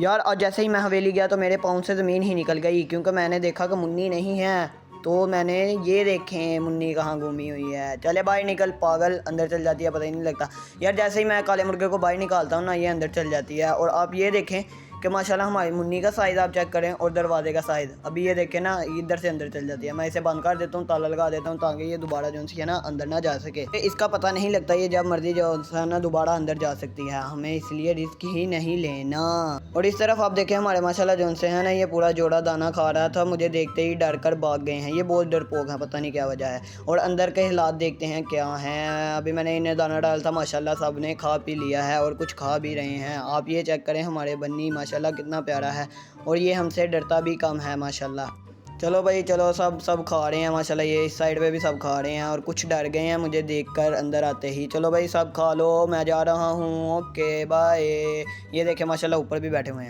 यार और जैसे ही मैं हवेली गया तो मेरे पाँव से ज़मीन ही निकल गई, क्योंकि मैंने देखा कि मुन्नी नहीं है। तो मैंने ये देखें मुन्नी कहाँ घूमी हुई है। चले बाहर निकल पागल, अंदर चल जाती है, पता ही नहीं लगता। यार जैसे ही मैं काले मुर्गे को बाहर निकालता हूँ ना, ये अंदर चल जाती है। और आप ये देखें कि माशाल्लाह हमारी मुन्नी का साइज़ आप चेक करें और दरवाजे का साइज़। अभी ये देखें ना, इधर से अंदर चल जाती है। मैं इसे बंद कर देता हूँ, ताला लगा देता हूँ, ताकि ये दोबारा जो है ना अंदर ना जा सके। इसका पता नहीं लगता, ये जब मर्जी जो है ना दोबारा अंदर जा सकती है। हमें इसलिए रिस्क ही नहीं लेना। और इस तरफ आप देखें हमारे माशाल्लाह जो से है ना, ये पूरा जोड़ा दाना खा रहा था। मुझे देखते ही डर कर भाग गए हैं। ये बहुत डरपोक हैं, पता नहीं क्या वजह है। और अंदर के हालात देखते हैं क्या हैं। अभी मैंने इन्हें दाना डाला था, माशाल्लाह सब ने खा पी लिया है और कुछ खा भी रहे हैं। आप ये चेक करें हमारे बन्नी माशाल्लाह कितना प्यारा है, और ये हमसे डरता भी कम है माशाल्लाह। चलो भाई चलो, सब खा रहे हैं माशाल्लाह। ये इस साइड पे भी सब खा रहे हैं और कुछ डर गए हैं मुझे देखकर अंदर आते ही। चलो भाई सब खा लो, मैं जा रहा हूँ, ओके बाय। ये देखें माशाल्लाह ऊपर भी बैठे हुए हैं।